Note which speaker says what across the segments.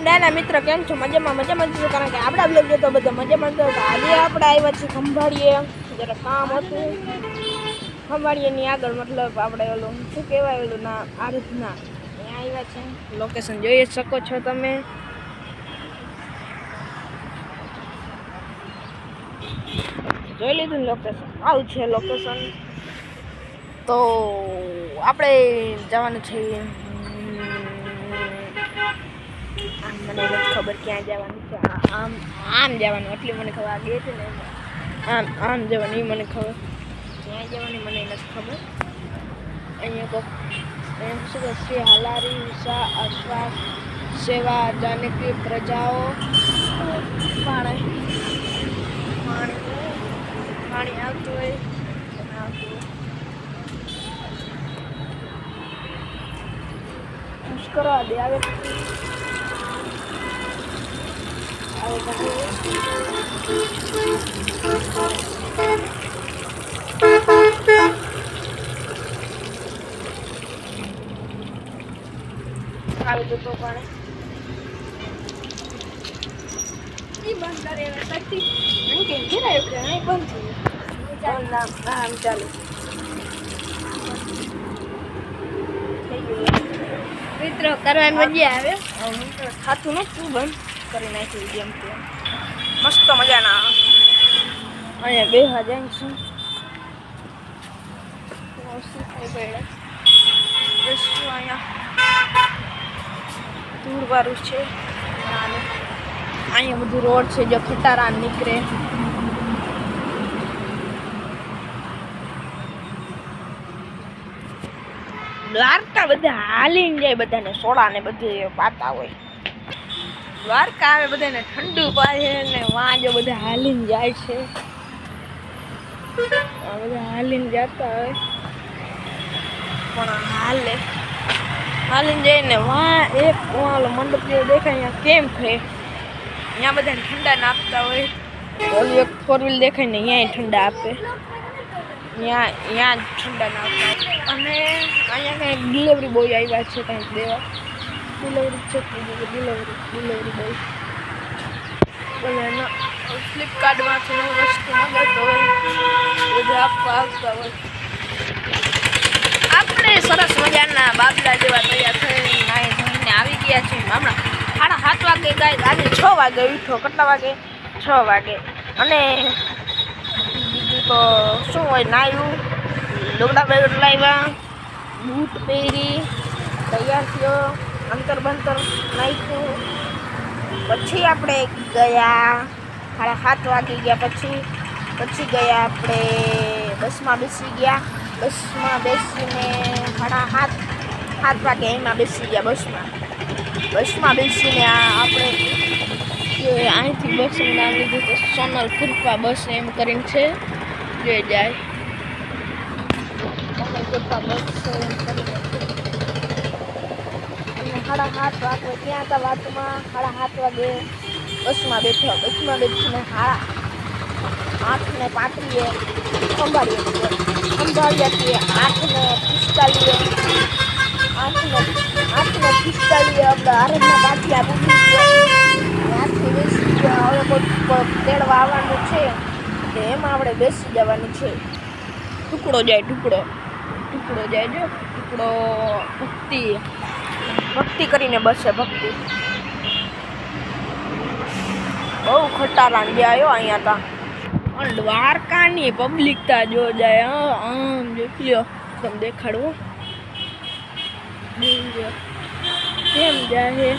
Speaker 1: નાના મિત્ર કેમ છો? મજામાં છો? કારણ કે આપણા બ્લોગ તો બધા મજામાં તો આજે આપણે આવ્યા છીએ ખંભાળીએ. જરા કામ હતું ખંભાળીએની આગળ, મતલબ આપણે ઓલું શું કહેવાય ઓલું ના આરાધના અહીંયા આવ્યા છે. લોકેશન જોઈ શકો છો તમે. જોઈ લીધું લોકેશન? આવું છે લોકેશન. તો આપણે જવાનું છે મને નથી ખબર ક્યાં જવાનું છે. આમ જવાનું એટલી મને ખબર. આ ગેટ ને આમ જવાનું એ મને ખબર. ક્યાં જવાની મને નથી ખબર. અહીંયા શું શ્રી હાલારી ઉષા આશ્વાસ સેવા જાનકી પ્રજાઓ પાણી આવતું હોય કરવા દે આવે આવી જતો પણ બંધ કરે કેમ ઘેરાયો કે અહીં બંધ થયું આમ ચાલુ થઈ ગયું. મિત્રો કરવાની મજા આવે. ખાતું નતું બંધ કરી નાખ્યું જેમ કે મસ્ત મજાના અહીંયા બેહવા જાય છે. અહીંયા ધૂળવાળું છે. અહીંયા બધું રોડ છે જો ખટારા નીકળે. દ્વારકા બધા હાલીને જાય, બધાને સોડા ને બધું પાતા હોય. દ્વારકા આવે બધાને ઠંડુ પાડે ને વાંજો બધા હાલીને જાય છે. બધા હાલીને જતા હોય પણ હાલીને જઈને એક ઓલો મંડપ જેવો દેખાય અહીંયા કેમ છે. અહીંયા બધાને ઠંડા નાખતા હોય. ઓલી એક 4 વ્હીલ દેખાય ને અહીંયા ઠંડા આપે. અહીંયા ઠંડા નાખતા અને અહીંયા કંઈક ડિલિવરી બોય આવ્યા છે કંઈક દેવા. ડિલિવરી છે ડિલિવરી બોય બોલે ફ્લિપકાર્ટમાંથી હું વસ્તુ મંગાવતો હોય બધા આપવા આવતા હોય. આપણે સરસ મજાના બાબલા જેવા તૈયાર થઈને નાહી ધોઈને આવી ગયા છીએ. હમણાં 7:30 વાગે ગાય આજે 6 વાગે ઉઠો. કેટલા વાગે? 6 વાગે. અને બીજું તો શું હોય, નાયું લુગડા બેગડા લાવ્યા, બૂટ પહેરી તૈયાર થયો, અંતર બંતર નાખ્યું. પછી આપણે ગયા 7:30 વાગી ગયા. પછી ગયા આપણે બસમાં બેસી ગયા. બસમાં બેસીને 7:30 વાગે એમાં બેસી ગયા. બસમાં બેસીને આપણે અહીંથી બસનું નામ લીધું તો સોનલ કૃપા બસ એમ કરીને છે. જોઈ જાય સોનલ કૃપા બસ એમ કરીને 7:30 વાગે ત્યાં હતા વાતમાં. 7:30 વાગે બસમાં બેઠો. બસમાં બેસીને 8:35 ખંભાળીએ છીએ. 8:45 આપણે આરતના બાટલા પૂછી ત્યાંથી બેસી ગયા. હવે કોઈ તેડવા આવવાનું છે તો એમાં આપણે બેસી જવાનું છે. ટુકડો જાય જો ટુકડો ભક્તિ કરીને બસે. ભક્તિ બહુ ખટારા ગયા અહીંયા તા. પણ દ્વારકાની પબ્લિક તા જો જાય. આમ જોઈ લ્યો તમે દેખાડવું કેમ જાય.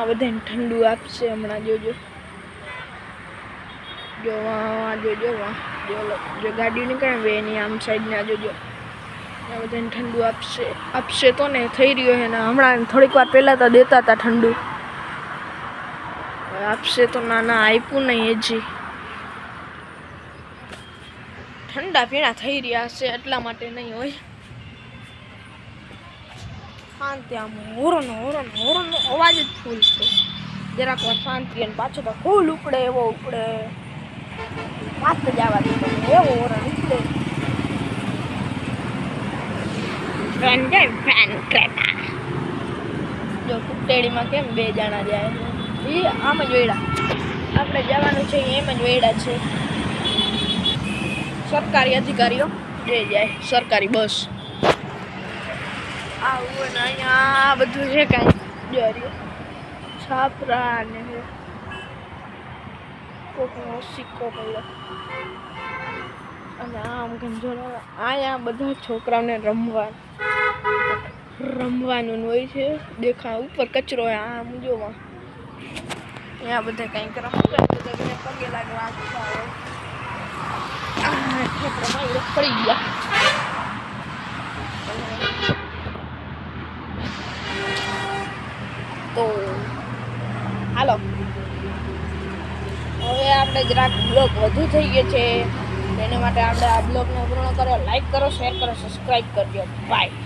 Speaker 1: બધાને ઠંડુ આપશે હમણાં. જોજો જો ગાડી નીકળે બે એની આમ સાઈડના જોજો. બધાને ઠંડુ આપશે તો ને થઈ રહ્યો છે ને. હમણાં થોડીક વાર પહેલાં તો દેતા હતા ઠંડુ. આપશે તો ના આપ્યું નહીં હજી. ઠંડા પીણા થઈ રહ્યા હશે એટલા માટે નહીં હોય. શાંતિ આમ હોરનો અવાજ જ ફૂલ છે. જરાક વાર શાંતિ અને પાછો તો ફૂલ ઉપડે એવો ઉપડે. વાત જ આવવા દે એવો હોરણ ઉપડે. ફ્રેન્ડ જાય ફ્રેન્ડ ક્રેટા જો કુટેડીમાં કેમ બે જણા જાય એ આમ જ વેડા આપણે જવાનું છે એમ જ વેડા છે સરકારી અધિકારીઓ જે જાય સરકારી બસ આવું ને અહીંયા બધું છે કાંઈ જર્યો છાપરા ને કોકનો સિક્કો પડ્યો અને આમ ગંજો અહીંયા બધા છોકરાઓને રમવાનું હોય છે દેખા ઉપર કચરો આમ જોવા અહીંયા બધા કંઈક રમતા પગે લાગવા પડી ગયા તો હાલો હવે આપણે જરાક બ્લોગ વધુ થઈ ગયો છે એના માટે આપણે આ બ્લોગને પૂર્ણ કરો લાઈક કરો શેર કરો સબસ્ક્રાઈબ કરજો બાય